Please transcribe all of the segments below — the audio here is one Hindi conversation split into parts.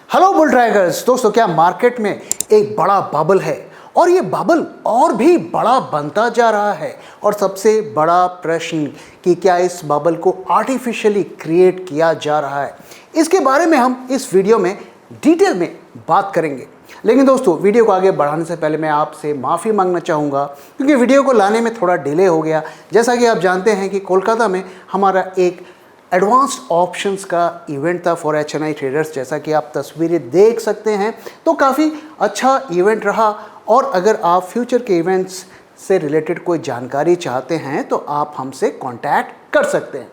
हेलो बुल ड्रैगर्स दोस्तों, क्या मार्केट में एक बड़ा बबल है और ये बबल और भी बड़ा बनता जा रहा है। और सबसे बड़ा प्रश्न कि क्या इस बबल को आर्टिफिशियली क्रिएट किया जा रहा है, इसके बारे में हम इस वीडियो में डिटेल में बात करेंगे। लेकिन दोस्तों, वीडियो को आगे बढ़ाने से पहले मैं आपसे माफ़ी मांगना चाहूँगा क्योंकि वीडियो को लाने में थोड़ा डिले हो गया। जैसा कि आप जानते हैं कि कोलकाता में हमारा एक एडवांस्ड ऑप्शंस का इवेंट था फॉर HNI ट्रेडर्स। जैसा कि आप तस्वीरें देख सकते हैं तो काफ़ी अच्छा इवेंट रहा। और अगर आप फ्यूचर के इवेंट्स से रिलेटेड कोई जानकारी चाहते हैं तो आप हमसे कांटेक्ट कर सकते हैं।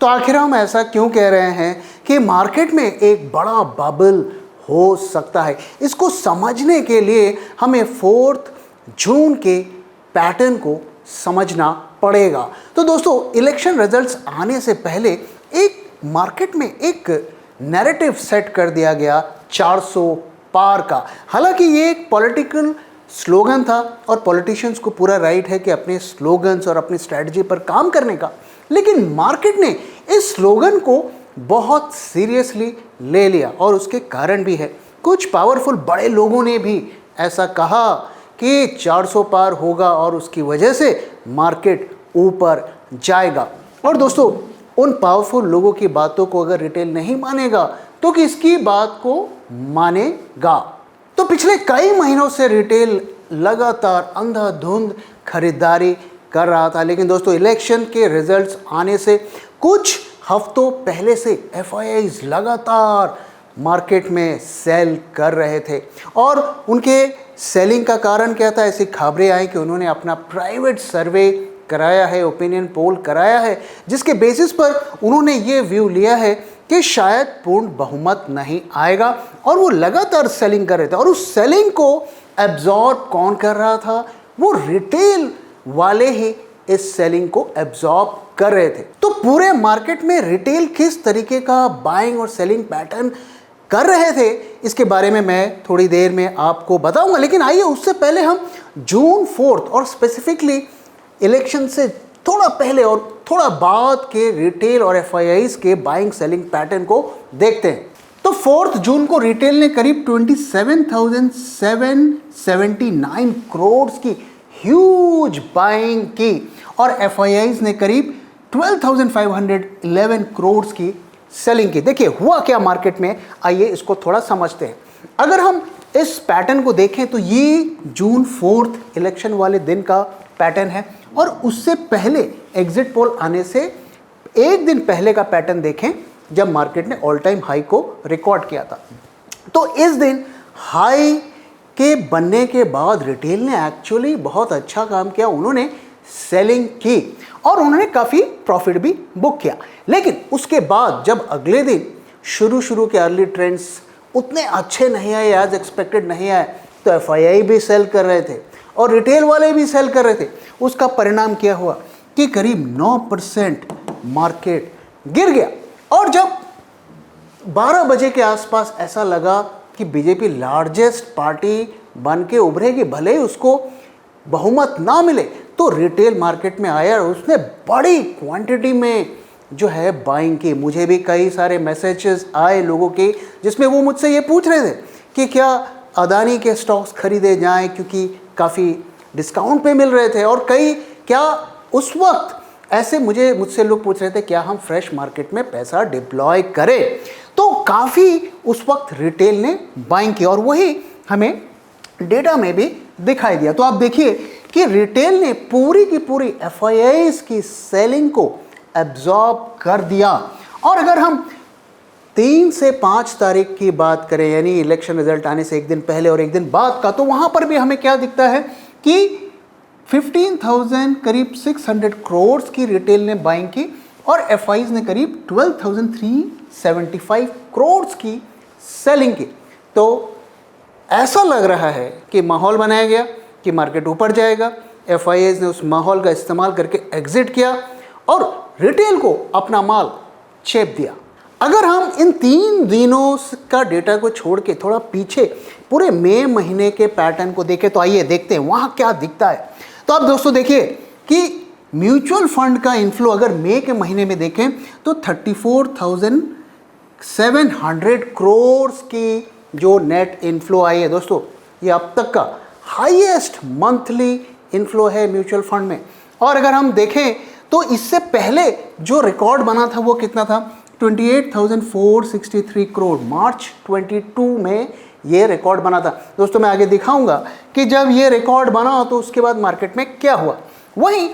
तो आखिर हम ऐसा क्यों कह रहे हैं कि मार्केट में एक बड़ा बबल हो सकता है, इसको समझने के लिए हमें 4 जून के पैटर्न को समझना पड़ेगा। तो दोस्तों, इलेक्शन रिजल्ट्स आने से पहले एक मार्केट में एक नैरेटिव सेट कर दिया गया 400 पार का। हालांकि ये एक पॉलिटिकल स्लोगन था और पॉलिटिशियंस को पूरा राइट है कि अपने स्लोगन्स और अपनी स्ट्रैटेजी पर काम करने का, लेकिन मार्केट ने इस स्लोगन को बहुत सीरियसली ले लिया और उसके कारण भी है। कुछ पावरफुल बड़े लोगों ने भी ऐसा कहा कि 400 पार होगा और उसकी वजह से मार्केट ऊपर जाएगा। और दोस्तों, उन पावरफुल लोगों की बातों को अगर रिटेल नहीं मानेगा तो किसकी बात को मानेगा। तो पिछले कई महीनों से रिटेल लगातार अंधाधुंध खरीदारी कर रहा था, लेकिन दोस्तों इलेक्शन के रिजल्ट्स आने से कुछ हफ्तों पहले से FIIs लगातार मार्केट में सेल कर रहे थे। और उनके सेलिंग का कारण क्या था? ऐसी खबरें आई कि उन्होंने अपना प्राइवेट सर्वे कराया है, ओपिनियन पोल कराया है, जिसके बेसिस पर उन्होंने ये व्यू लिया है कि शायद पूर्ण बहुमत नहीं आएगा। और वो लगातार सेलिंग कर रहे थे और उस सेलिंग को एब्जॉर्ब कौन कर रहा था? वो रिटेल वाले ही इस सेलिंग को एब्जॉर्ब कर रहे थे। तो पूरे मार्केट में रिटेल किस तरीके का बाइंग और सेलिंग पैटर्न कर रहे थे, इसके बारे में मैं थोड़ी देर में आपको बताऊंगा। लेकिन आइए उससे पहले हम जून 4 और स्पेसिफिकली इलेक्शन से थोड़ा पहले और थोड़ा बाद के रिटेल और FIIs के बाइंग सेलिंग पैटर्न को देखते हैं। तो 4 जून को रिटेल ने करीब 27,779 करोड़ की ह्यूज बाइंग की और FIIs ने करीब 12,511 करोड़ की सेलिंग की। देखिए हुआ क्या मार्केट में, आइए इसको थोड़ा समझते हैं। अगर हम इस पैटर्न को देखें तो ये जून 4 इलेक्शन वाले दिन का पैटर्न है और उससे पहले एग्जिट पोल आने से एक दिन पहले का पैटर्न देखें जब मार्केट ने ऑल टाइम हाई को रिकॉर्ड किया था। तो इस दिन हाई के बनने के बाद रिटेल ने एक्चुअली बहुत अच्छा काम किया, उन्होंने सेलिंग की और उन्होंने काफ़ी प्रॉफिट भी बुक किया। लेकिन उसके बाद जब अगले दिन शुरू के अर्ली ट्रेंड्स उतने अच्छे नहीं आए, एज एक्सपेक्टेड नहीं आए, तो FII भी सेल कर रहे थे और रिटेल वाले भी सेल कर रहे थे। उसका परिणाम क्या हुआ कि करीब 9% मार्केट गिर गया। और जब 12 बजे के आसपास ऐसा लगा कि बीजेपी लार्जेस्ट पार्टी बन के उभरेगी, भले ही उसको बहुमत ना मिले, तो रिटेल मार्केट में आया और उसने बड़ी क्वांटिटी में जो है बाइंग की। मुझे भी कई सारे मैसेजेस आए लोगों के जिसमें वो मुझसे ये पूछ रहे थे कि क्या अदानी के स्टॉक्स खरीदे जाएं क्योंकि काफ़ी डिस्काउंट पे मिल रहे थे, और कई क्या उस वक्त ऐसे मुझसे लोग पूछ रहे थे क्या हम फ्रेश मार्केट में पैसा डिप्लॉय करें। तो काफ़ी उस वक्त रिटेल ने बाइंग की और वही हमें डेटा में भी दिखाई दिया। तो आप देखिए कि रिटेल ने पूरी की पूरी FIIs की सेलिंग को एब्जॉर्ब कर दिया। और अगर हम 3 से 5 तारीख की बात करें, यानी इलेक्शन रिजल्ट आने से एक दिन पहले और एक दिन बाद का, तो वहाँ पर भी हमें क्या दिखता है कि 15,000 करीब 600 करोड़ की रिटेल ने बाइंग की और FIIs ने करीब 12,375 करोड़ की सेलिंग की। तो ऐसा लग रहा है कि माहौल बनाया गया कि मार्केट ऊपर जाएगा। FIIs ने उस माहौल का इस्तेमाल करके एग्जिट किया और रिटेल को अपना माल चेप दिया। अगर हम इन 3 दिनों का डेटा को छोड़ के थोड़ा पीछे पूरे मई महीने के पैटर्न को देखें तो आइए देखते हैं वहाँ क्या दिखता है। तो आप दोस्तों देखिए कि म्यूचुअल फंड का इनफ्लो अगर मई के महीने में देखें तो 34,700 करोड़ की जो नेट इनफ्लो आई है दोस्तों, ये अब तक का हाईएस्ट मंथली इनफ्लो है म्यूचुअल फंड में। और अगर हम देखें तो इससे पहले जो रिकॉर्ड बना था वो कितना था, 28,463 करोड़, मार्च 22 में ये रिकॉर्ड बना था। दोस्तों मैं आगे दिखाऊंगा कि जब ये रिकॉर्ड बना तो उसके बाद मार्केट में क्या हुआ। वहीं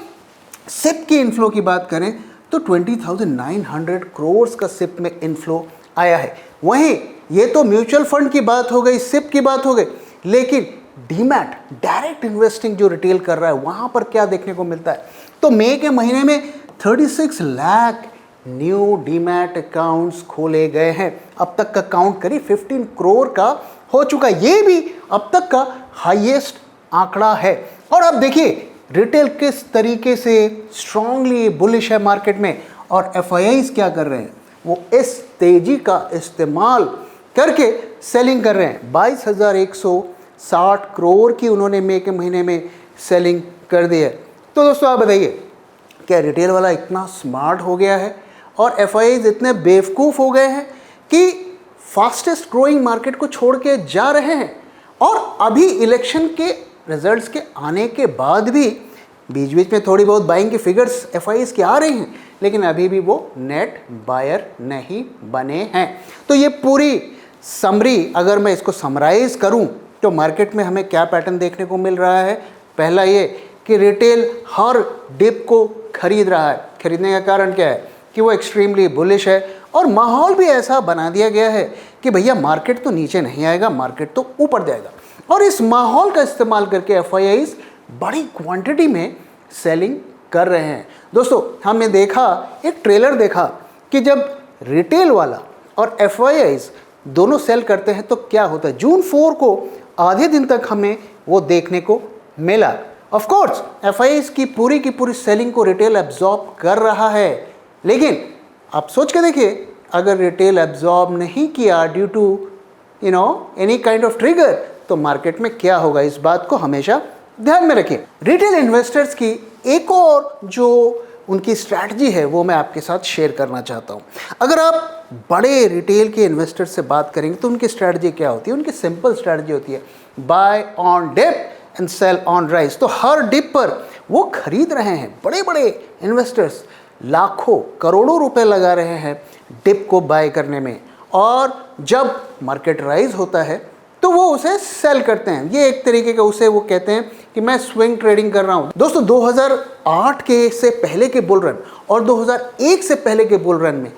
सिप की इनफ्लो की बात करें तो 20,900 करोड़ का सिप में इनफ्लो आया है। वहीं ये तो म्यूचुअल फंड की बात हो गई, सिप की बात हो गई, लेकिन डीमैट डायरेक्ट इन्वेस्टिंग जो रिटेल कर रहा है वहां पर क्या देखने को मिलता है, तो मई के महीने में 36 लाख न्यू डीमैट अकाउंट्स खोले गए हैं। अब तक का काउंट करिए 15 करोड़ का हो चुका, ये भी अब तक का हाईएस्ट आंकड़ा है। और अब देखिए रिटेल किस तरीके से स्ट्रांगली बुलिश है मार्केट में, और एफआईआईज क्या कर रहे हैं, वो इस तेजी का इस्तेमाल करके सेलिंग कर रहे हैं। 22,160 करोड़ की उन्होंने मई के महीने में सेलिंग कर दी है। तो दोस्तों आप बताइए, क्या रिटेल वाला इतना स्मार्ट हो गया है और एफआईआईज इतने बेवकूफ़ हो गए हैं कि फास्टेस्ट ग्रोइंग मार्केट को छोड़ के जा रहे हैं? और अभी इलेक्शन के रिजल्ट्स के आने के बाद भी बीच बीच में थोड़ी बहुत बाइंग की फिगर्स एफआईआईज की आ रही हैं, लेकिन अभी भी वो नेट बायर नहीं बने हैं। तो ये पूरी समरी अगर मैं इसको समराइज करूं तो मार्केट में हमें क्या पैटर्न देखने को मिल रहा है। पहला ये कि रिटेल हर डिप को खरीद रहा है। खरीदने का कारण क्या है कि वो एक्सट्रीमली बुलिश है, और माहौल भी ऐसा बना दिया गया है कि भैया मार्केट तो नीचे नहीं आएगा, मार्केट तो ऊपर जाएगा। और इस माहौल का इस्तेमाल करके एफआईआईज बड़ी क्वांटिटी में सेलिंग कर रहे हैं। दोस्तों हमने देखा, एक ट्रेलर देखा कि जब रिटेल वाला और एफआईआईज दोनों सेल करते हैं तो क्या होता है। जून 4 को आधे दिन तक हमें वो देखने को मिला। ऑफ कोर्स एफआईआईज की पूरी सेलिंग को रिटेल एब्जॉर्ब कर रहा है, लेकिन आप सोच के देखिए, अगर रिटेल एब्जॉर्ब नहीं किया due to any kind of trigger, तो मार्केट में क्या होगा, इस बात को हमेशा ध्यान में रखिए। रिटेल इन्वेस्टर्स की एक और जो उनकी स्ट्रैटेजी है वो मैं आपके साथ शेयर करना चाहता हूँ। अगर आप बड़े रिटेल के इन्वेस्टर्स से बात करेंगे तो उनकी स्ट्रैटेजी क्या होती है, उनकी सिंपल स्ट्रैटेजी होती है buy on dip and sell on rise. तो हर डिप पर वो खरीद रहे हैं, बड़े बड़े इन्वेस्टर्स लाखों करोड़ों रुपए लगा रहे हैं डिप को बाय करने में, और जब मार्केट राइज होता है तो वो उसे सेल करते हैं। ये एक तरीके का उसे वो कहते हैं कि मैं स्विंग ट्रेडिंग कर रहा हूँ। दोस्तों 2008 के से पहले के बुल रन और 2001 से पहले के बुल रन में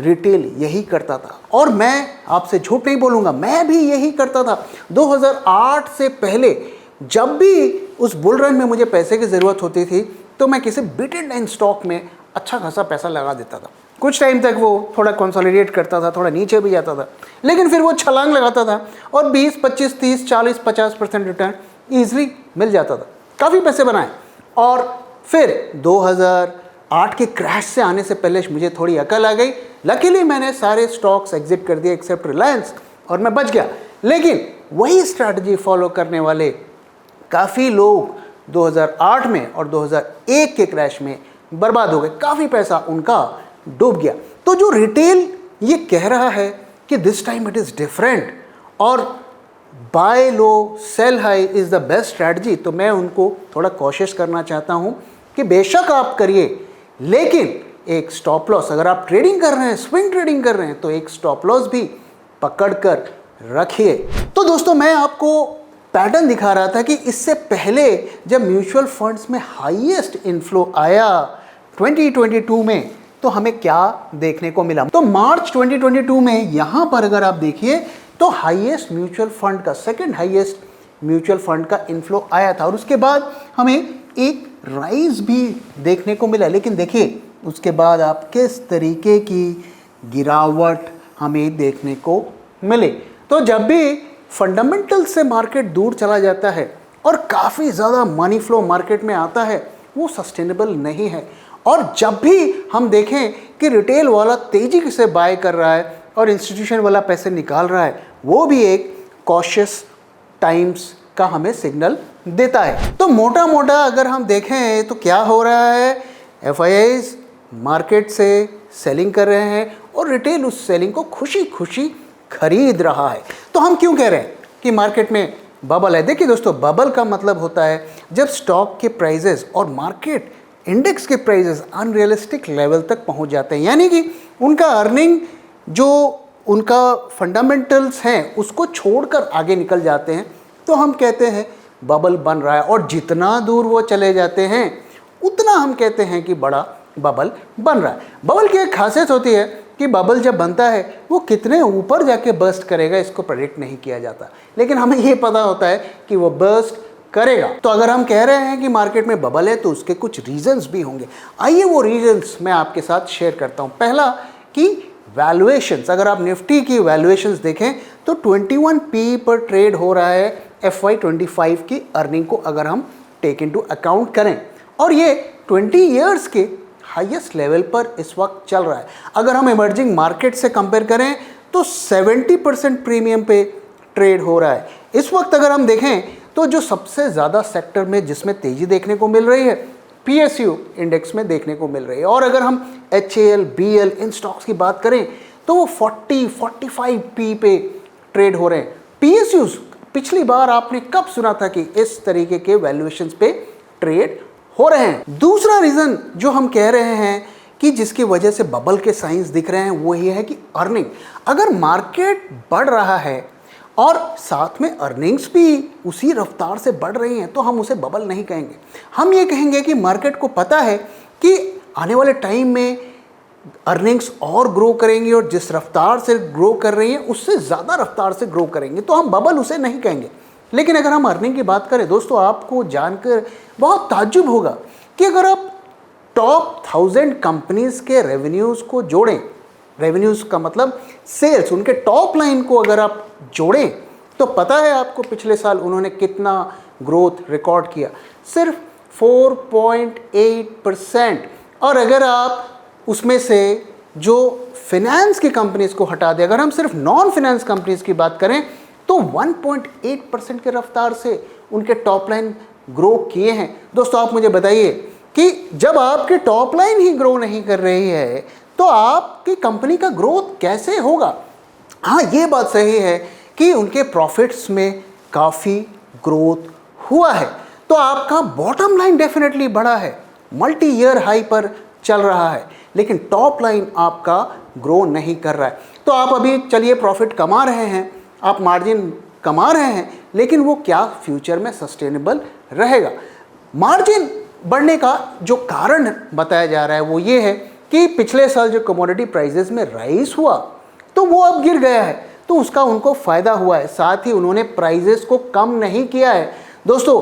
रिटेल यही करता था, और मैं आपसे झूठ नहीं बोलूँगा, मैं भी यही करता था। 2008 से पहले जब भी उस बुल रन में मुझे पैसे की ज़रूरत होती थी तो मैं किसी बिटेड लाइन स्टॉक में अच्छा खासा पैसा लगा देता था। कुछ टाइम तक वो थोड़ा कंसोलिडेट करता था, थोड़ा नीचे भी जाता था, लेकिन फिर वो छलांग लगाता था और 20, 25, 30, 40, 50% रिटर्न ईजिली मिल जाता था। काफ़ी पैसे बनाए। और फिर 2008 के क्रैश से आने से पहले मुझे थोड़ी अकल आ गई। लकीली मैंने सारे स्टॉक्स एग्जिट कर दिए एक्सेप्ट रिलायंस, और मैं बच गया। लेकिन वही स्ट्रैटेजी फॉलो करने वाले काफ़ी लोग 2008 में और 2001 के क्रैश में बर्बाद हो गए, काफ़ी पैसा उनका डूब गया। तो जो रिटेल ये कह रहा है कि this time it is different और buy low sell high is the best strategy, तो मैं उनको थोड़ा कोशिश करना चाहता हूँ कि बेशक आप करिए, लेकिन एक स्टॉप लॉस, अगर आप ट्रेडिंग कर रहे हैं, स्विंग ट्रेडिंग कर रहे हैं, तो एक स्टॉप लॉस भी पकड़ कर रखिए। तो दोस्तों मैं आपको पैटर्न दिखा रहा था कि इससे पहले जब म्यूचुअल फंड्स में हाईएस्ट इनफ्लो आया 2022 में, तो हमें क्या देखने को मिला। तो मार्च 2022 में यहाँ पर अगर आप देखिए तो हाईएस्ट म्यूचुअल फंड का, सेकंड हाईएस्ट म्यूचुअल फंड का इनफ्लो आया था, और उसके बाद हमें एक राइज भी देखने को मिला। लेकिन देखिए उसके बाद आप किस तरीके की गिरावट हमें देखने को मिले। तो जब भी फंडामेंटल से मार्केट दूर चला जाता है और काफ़ी ज़्यादा मनी फ्लो मार्केट में आता है, वो सस्टेनेबल नहीं है। और जब भी हम देखें कि रिटेल वाला तेजी से बाय कर रहा है और इंस्टीट्यूशन वाला पैसे निकाल रहा है, वो भी एक कॉशियस टाइम्स का हमें सिग्नल देता है। तो मोटा मोटा अगर हम देखें तो क्या हो रहा है, एफआईआईज मार्केट से सेलिंग कर रहे हैं और रिटेल उस सेलिंग को खुशी खुशी खरीद रहा है। तो हम क्यों कह रहे हैं कि मार्केट में बबल है? देखिए दोस्तों, बबल का मतलब होता है जब स्टॉक के प्राइजेस और मार्केट इंडेक्स के प्राइजेस अनरियलिस्टिक लेवल तक पहुंच जाते हैं, यानी कि उनका अर्निंग जो उनका फंडामेंटल्स हैं उसको छोड़कर आगे निकल जाते हैं, तो हम कहते हैं बबल बन रहा है। और जितना दूर वो चले जाते हैं उतना हम कहते हैं कि बड़ा बबल बन रहा है। बबल की एक खासियत होती है कि बबल जब बनता है वो कितने ऊपर जाके बर्स्ट करेगा इसको प्रेडिक्ट नहीं किया जाता, लेकिन हमें ये पता होता है कि वो बर्स्ट करेगा। तो अगर हम कह रहे हैं कि मार्केट में बबल है तो उसके कुछ रीजंस भी होंगे। आइए वो रीजंस मैं आपके साथ शेयर करता हूं। पहला कि वैल्यूएशंस, अगर आप निफ्टी की वैल्यूएशंस देखें तो 21 पी पर ट्रेड हो रहा है FY25 की अर्निंग को अगर हम टेक इनटू अकाउंट करें, और ये 20 ईयर्स के हाईएस्ट लेवल पर इस वक्त चल रहा है। अगर हम इमर्जिंग मार्केट से कंपेयर करें तो 70% प्रीमियम पे ट्रेड हो रहा है इस वक्त। अगर हम देखें तो जो सबसे ज़्यादा सेक्टर में जिसमें तेज़ी देखने को मिल रही है PSU इंडेक्स में देखने को मिल रही है। और अगर हम HAL, BL इन स्टॉक्स की बात करें तो वो 40-45 पी पे ट्रेड हो रहे हैं। PSUs पिछली बार आपने कब सुना था कि इस तरीके के वैल्यूएशंस पे ट्रेड हो रहे हैं? दूसरा रीज़न जो हम कह रहे हैं कि जिसकी वजह से बबल के साइंस दिख रहे हैं वो ये है कि अर्निंग, अगर मार्केट बढ़ रहा है और साथ में अर्निंग्स भी उसी रफ्तार से बढ़ रही हैं तो हम उसे बबल नहीं कहेंगे। हम ये कहेंगे कि मार्केट को पता है कि आने वाले टाइम में अर्निंग्स और ग्रो करेंगी और जिस रफ्तार से ग्रो कर रही हैं उससे ज़्यादा रफ्तार से ग्रो करेंगे, तो हम बबल उसे नहीं कहेंगे। लेकिन अगर हम अर्निंग की बात करें दोस्तों, आपको जानकर बहुत ताज्जुब होगा कि अगर आप टॉप 1000 कंपनीज़ के रेवेन्यूज़ को जोड़ें, रेवेन्यूज़ का मतलब सेल्स, उनके टॉप लाइन को अगर आप जोड़ें तो पता है आपको पिछले साल उन्होंने कितना ग्रोथ रिकॉर्ड किया? सिर्फ 4.8%। और अगर आप उसमें से जो फिनेंस की कंपनीज़ को हटा दें, अगर हम सिर्फ नॉन फिनेंस कंपनीज़ की बात करें तो 1.8% के रफ्तार से उनके टॉप लाइन ग्रो किए हैं। दोस्तों आप मुझे बताइए कि जब आपकी टॉप लाइन ही ग्रो नहीं कर रही है तो आपकी कंपनी का ग्रोथ कैसे होगा? हाँ, ये बात सही है कि उनके प्रॉफिट्स में काफ़ी ग्रोथ हुआ है, तो आपका बॉटम लाइन डेफिनेटली बढ़ा है, मल्टी ईयर हाई पर चल रहा है, लेकिन टॉप लाइन आपका ग्रो नहीं कर रहा है। तो आप अभी चलिए प्रॉफिट कमा रहे हैं, आप मार्जिन कमा रहे हैं, लेकिन वो क्या फ्यूचर में सस्टेनेबल रहेगा? मार्जिन बढ़ने का जो कारण बताया जा रहा है वो ये है कि पिछले साल जो कमोडिटी प्राइसेस में राइज हुआ तो वो अब गिर गया है, तो उसका उनको फ़ायदा हुआ है। साथ ही उन्होंने प्राइजेस को कम नहीं किया है। दोस्तों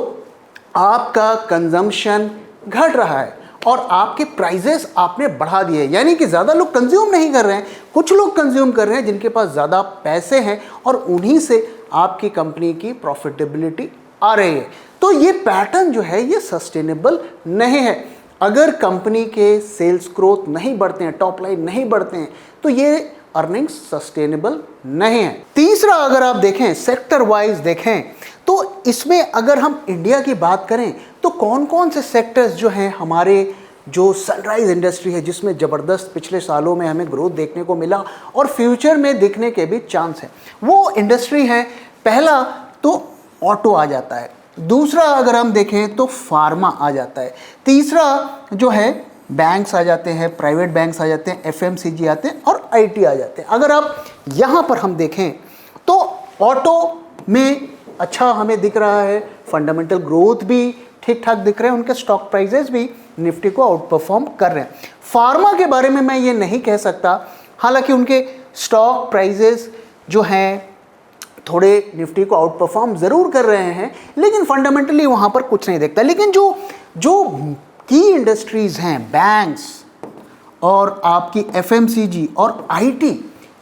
आपका कंजम्पशन घट रहा है और आपके प्राइजेस आपने बढ़ा दिए, यानी कि ज़्यादा लोग कंज्यूम नहीं कर रहे हैं, कुछ लोग कंज्यूम कर रहे हैं जिनके पास ज़्यादा पैसे हैं और उन्हीं से आपकी कंपनी की प्रॉफिटेबिलिटी आ रही है। तो ये पैटर्न जो है ये सस्टेनेबल नहीं है। अगर कंपनी के सेल्स ग्रोथ नहीं बढ़ते हैं, टॉप लाइन नहीं बढ़ते हैं, तो ये अर्निंग्स सस्टेनेबल नहीं है। तीसरा, अगर आप देखें सेक्टर वाइज देखें तो इसमें अगर हम इंडिया की बात करें तो कौन कौन से सेक्टर्स जो हैं हमारे जो सनराइज इंडस्ट्री है जिसमें ज़बरदस्त पिछले सालों में हमें ग्रोथ देखने को मिला और फ्यूचर में दिखने के भी चांस है, वो इंडस्ट्री है। पहला तो ऑटो आ जाता है, दूसरा अगर हम देखें तो फार्मा आ जाता है, तीसरा जो है बैंक्स आ जाते हैं, प्राइवेट बैंक्स आ जाते हैं, FMCG आते हैं और IT आ जाते हैं। अगर आप यहाँ पर हम देखें तो ऑटो में अच्छा हमें दिख रहा है, फंडामेंटल ग्रोथ भी ठीक ठाक दिख रहे हैं, उनके स्टॉक प्राइजेस भी निफ्टी को आउट परफॉर्म कर रहे हैं। फार्मा के बारे में मैं ये नहीं कह सकता, हालांकि उनके स्टॉक प्राइजेस जो हैं थोड़े निफ्टी को आउट परफॉर्म ज़रूर कर रहे हैं, लेकिन फंडामेंटली वहाँ पर कुछ नहीं दिखता। लेकिन जो की इंडस्ट्रीज़ हैं, बैंक्स और आपकी FMCG और IT,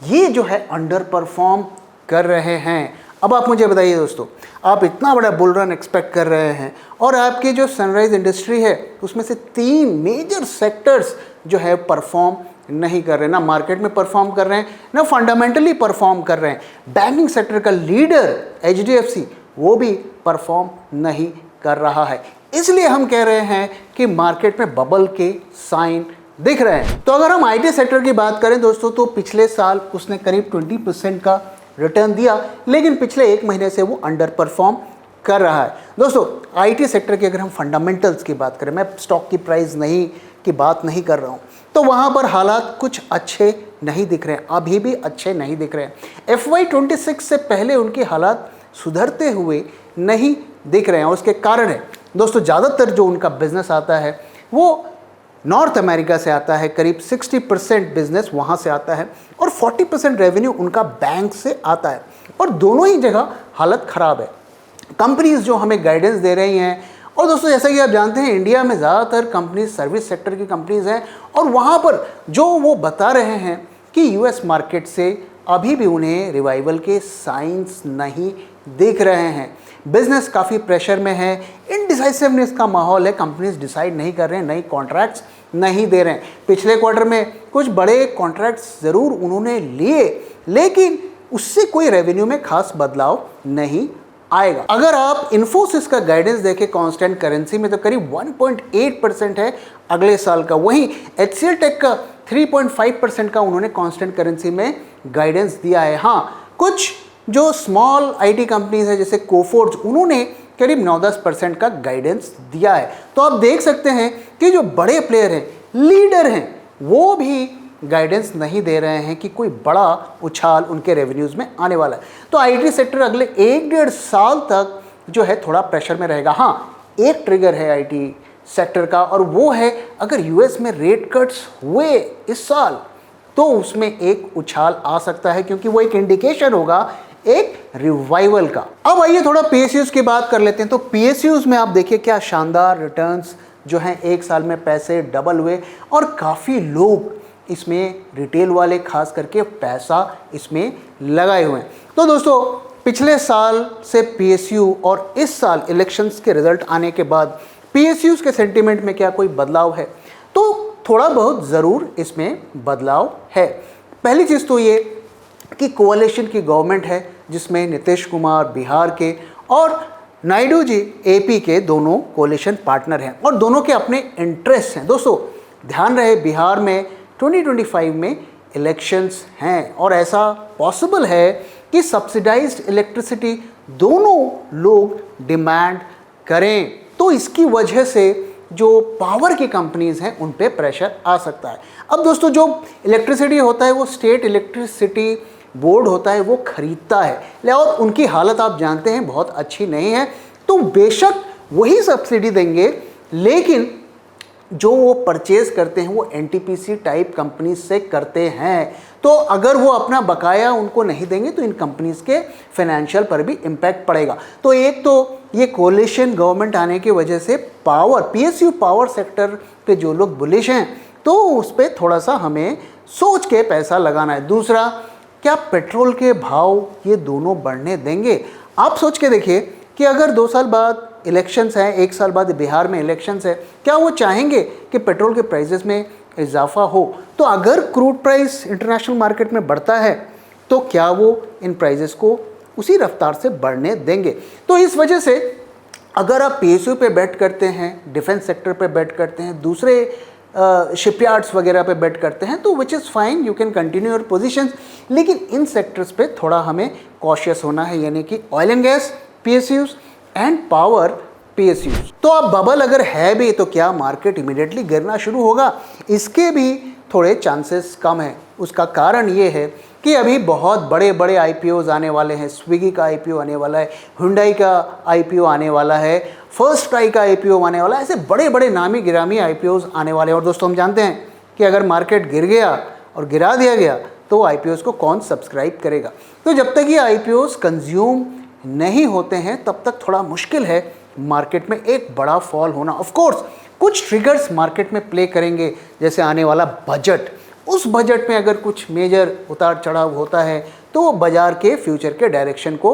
ये जो है अंडर परफॉर्म कर रहे हैं। अब आप मुझे बताइए दोस्तों, आप इतना बड़ा बुल रन एक्सपेक्ट कर रहे हैं और आपकी जो सनराइज इंडस्ट्री है उसमें से 3 मेजर सेक्टर्स जो है परफॉर्म नहीं कर रहे, ना मार्केट में परफॉर्म कर रहे हैं ना फंडामेंटली परफॉर्म कर रहे हैं। बैंकिंग सेक्टर का लीडर HDFC वो भी परफॉर्म नहीं कर रहा है, इसलिए हम कह रहे हैं कि मार्केट में बबल के साइन दिख रहे हैं। तो अगर हम IT सेक्टर की बात करें दोस्तों तो पिछले साल उसने करीब 20% का रिटर्न दिया, लेकिन पिछले 1 महीने से वो अंडर परफॉर्म कर रहा है। दोस्तों आईटी सेक्टर की अगर हम फंडामेंटल्स की बात करें, मैं स्टॉक की प्राइस की बात नहीं कर रहा हूँ, तो वहाँ पर हालात कुछ अच्छे नहीं दिख रहे हैं, अभी भी अच्छे नहीं दिख रहे हैं। FY26 से पहले उनकी हालात सुधरते हुए नहीं दिख रहे हैं। और उसके कारण है दोस्तों, ज़्यादातर जो उनका बिजनेस आता है वो नॉर्थ अमेरिका से आता है, करीब 60% बिजनेस वहाँ से आता है और 40% रेवेन्यू उनका बैंक से आता है, और दोनों ही जगह हालत ख़राब है। कंपनीज जो हमें गाइडेंस दे रही हैं, और दोस्तों जैसा कि आप जानते हैं इंडिया में ज़्यादातर कंपनीज सर्विस सेक्टर की कंपनीज हैं, और वहाँ पर जो वो बता रहे हैं कि यूएस मार्केट से अभी भी उन्हें रिवाइवल के साइंस नहीं दिख रहे हैं। बिजनेस काफ़ी प्रेशर में है, इनडिसाइसिवनेस का माहौल है, कंपनीज डिसाइड नहीं कर रहे हैं, नई कॉन्ट्रैक्ट्स नहीं दे रहे हैं। पिछले क्वार्टर में कुछ बड़े कॉन्ट्रैक्ट्स ज़रूर उन्होंने लिए, लेकिन उससे कोई रेवेन्यू में खास बदलाव नहीं आएगा। अगर आप इन्फोसिस का गाइडेंस देखें कांस्टेंट करेंसी में, तो करीब 1.8% है अगले साल का। वहीं HCL टेक का 3.5% का उन्होंने कांस्टेंट करेंसी में गाइडेंस दिया है। हाँ, कुछ जो स्मॉल आईटी कंपनीज है जैसे कोफोर्ज, उन्होंने करीब 9-10% का गाइडेंस दिया है। तो आप देख सकते हैं कि जो बड़े प्लेयर हैं, लीडर हैं, वो भी गाइडेंस नहीं दे रहे हैं कि कोई बड़ा उछाल उनके रेवेन्यूज़ में आने वाला है। तो आईटी सेक्टर अगले 1-1.5 साल तक जो है थोड़ा प्रेशर में रहेगा। हाँ, एक ट्रिगर है आईटी सेक्टर का, और वो है अगर यूएस में रेट कट्स हुए इस साल, तो उसमें एक उछाल आ सकता है, क्योंकि वो एक इंडिकेशन होगा एक रिवाइवल का। अब आइए थोड़ा पीएसयूज की बात कर लेते हैं। तो पीएसयूज में आप देखिए क्या शानदार रिटर्न्स जो हैं, 1 साल में पैसे डबल हुए, और काफ़ी लोग इसमें, रिटेल वाले खास करके, पैसा इसमें लगाए हुए हैं। तो दोस्तों पिछले साल से पीएसयू और इस साल इलेक्शंस के रिजल्ट आने के बाद पीएसयूज के सेंटीमेंट में क्या कोई बदलाव है? तो थोड़ा बहुत ज़रूर इसमें बदलाव है। पहली चीज़ तो ये कि कोalition की गवर्नमेंट है, जिसमें नीतीश कुमार बिहार के और नायडू जी एपी के दोनों कोalition पार्टनर हैं, और दोनों के अपने इंटरेस्ट हैं। दोस्तों ध्यान रहे, बिहार में 2025 में इलेक्शंस हैं, और ऐसा पॉसिबल है कि सब्सिडाइज्ड इलेक्ट्रिसिटी दोनों लोग डिमांड करें। तो इसकी वजह से जो पावर की कंपनीज हैं उन पे प्रेशर आ सकता है। अब दोस्तों जो इलेक्ट्रिसिटी होता है वो स्टेट इलेक्ट्रिसिटी बोर्ड होता है, वो खरीदता है, और उनकी हालत आप जानते हैं बहुत अच्छी नहीं है। तो बेशक वही सब्सिडी देंगे, लेकिन जो वो परचेज करते हैं वो एनटीपीसी टाइप कंपनीज से करते हैं। तो अगर वो अपना बकाया उनको नहीं देंगे तो इन कंपनीज के फाइनेंशियल पर भी इम्पैक्ट पड़ेगा। तो एक तो ये कोलिशन गवर्नमेंट आने की वजह से पावर, पीएसयू पावर सेक्टर के जो लोग बुलिश हैं, तो उस पर थोड़ा सा हमें सोच के पैसा लगाना है। दूसरा, क्या पेट्रोल के भाव ये दोनों बढ़ने देंगे? आप सोच के देखिए कि अगर 2 साल बाद इलेक्शंस हैं, 1 साल बाद बिहार में इलेक्शंस है, क्या वो चाहेंगे कि पेट्रोल के प्राइसेस में इजाफा हो? तो अगर क्रूड प्राइस इंटरनेशनल मार्केट में बढ़ता है, तो क्या वो इन प्राइसेस को उसी रफ्तार से बढ़ने देंगे? तो इस वजह से अगर आप पीएसयू पे बेट करते हैं, डिफेंस सेक्टर पे बेट करते हैं, दूसरे शिपयार्ड्स वगैरह पे बेट करते हैं, तो which is fine, you can continue your positions, लेकिन इन सेक्टर्स पे थोड़ा हमें कॉशियस होना है, यानी कि oil and gas PSUs and power PSUs. तो अब बबल अगर है भी, तो क्या मार्केट इमीडिएटली गिरना शुरू होगा? इसके भी थोड़े चांसेस कम हैं। उसका कारण ये है कि अभी बहुत बड़े बड़े आईपीओज आने वाले हैं। स्विगी का आईपीओ आने वाला है, हुंडई का आईपीओ आने वाला है, फर्स्ट क्राई का आईपीओ आने वाला है। ऐसे बड़े बड़े नामी गिरामी आईपीओज आने वाले हैं। और दोस्तों हम जानते हैं कि अगर मार्केट गिर गया और गिरा दिया गया तो आईपीओज को कौन सब्सक्राइब करेगा? तो जब तक ये आईपीओज कंज्यूम नहीं होते हैं तब तक थोड़ा मुश्किल है मार्केट में एक बड़ा फॉल होना। ऑफ कोर्स कुछ ट्रिगर्स मार्केट में प्ले करेंगे, जैसे आने वाला बजट। उस बजट में अगर कुछ मेजर उतार चढ़ाव होता है तो वो बाजार के फ्यूचर के डायरेक्शन को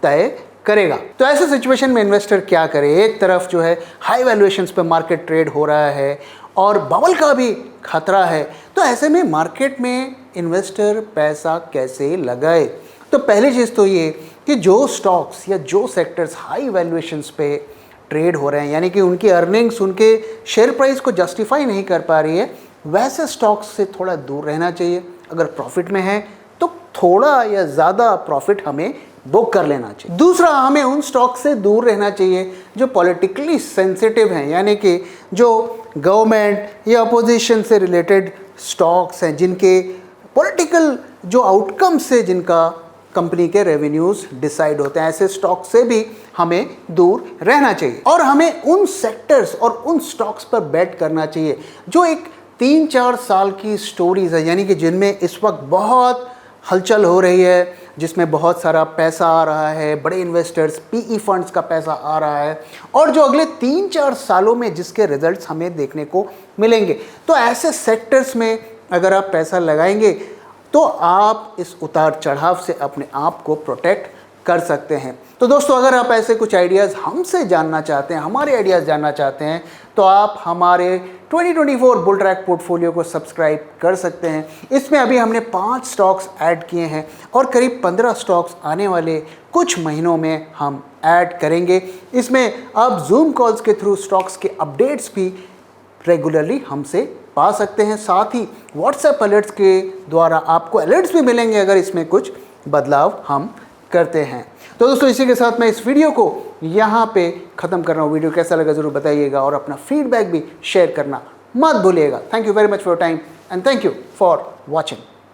तय करेगा। तो ऐसे सिचुएशन में इन्वेस्टर क्या करे? एक तरफ जो है हाई वैल्यूएशंस पे मार्केट ट्रेड हो रहा है और बबल का भी खतरा है। तो ऐसे में मार्केट में इन्वेस्टर पैसा कैसे लगाए? तो पहली चीज़ तो ये कि जो स्टॉक्स या जो सेक्टर्स हाई वैल्यूएशंस पे ट्रेड हो रहे हैं, यानी कि उनकी अर्निंग्स उनके शेयर प्राइस को जस्टिफाई नहीं कर पा रही है, वैसे स्टॉक्स से थोड़ा दूर रहना चाहिए। अगर प्रॉफिट में है तो थोड़ा या ज़्यादा प्रॉफिट हमें बुक कर लेना चाहिए। दूसरा, हमें उन स्टॉक से दूर रहना चाहिए जो पॉलिटिकली सेंसिटिव हैं, यानी कि जो गवर्नमेंट या अपोजिशन से रिलेटेड स्टॉक्स हैं, जिनके पॉलिटिकल जो आउटकम से जिनका कंपनी के रेवेन्यूज डिसाइड होते हैं, ऐसे स्टॉक से भी हमें दूर रहना चाहिए। और हमें उन सेक्टर्स और उन स्टॉक्स पर बेट करना चाहिए जो एक 3-4 साल की स्टोरीज है, यानी कि जिनमें इस वक्त बहुत हलचल हो रही है, जिसमें बहुत सारा पैसा आ रहा है, बड़े इन्वेस्टर्स, पीई फंड्स का पैसा आ रहा है, और जो अगले 3-4 सालों में जिसके रिजल्ट्स हमें देखने को मिलेंगे। तो ऐसे सेक्टर्स में अगर आप पैसा लगाएंगे तो आप इस उतार चढ़ाव से अपने आप को प्रोटेक्ट कर सकते हैं। तो दोस्तों, अगर आप ऐसे कुछ आइडियाज़ हमसे जानना चाहते हैं, हमारे आइडियाज़ जानना चाहते हैं, तो आप हमारे 2024 बुल ट्रैक पोर्टफोलियो को सब्सक्राइब कर सकते हैं। इसमें अभी हमने 5 स्टॉक्स ऐड किए हैं और करीब 15 स्टॉक्स आने वाले कुछ महीनों में हम ऐड करेंगे। इसमें आप जूम कॉल्स के थ्रू स्टॉक्स के अपडेट्स भी रेगुलरली हमसे पा सकते हैं। साथ ही व्हाट्सएप अलर्ट्स के द्वारा आपको अलर्ट्स भी मिलेंगे अगर इसमें कुछ बदलाव हम करते हैं। तो दोस्तों, इसी के साथ मैं इस वीडियो को यहाँ पे ख़त्म कर रहा हूँ। वीडियो कैसा लगा ज़रूर बताइएगा और अपना फीडबैक भी शेयर करना मत भूलिएगा। Thank you very much for your time and thank you for watching.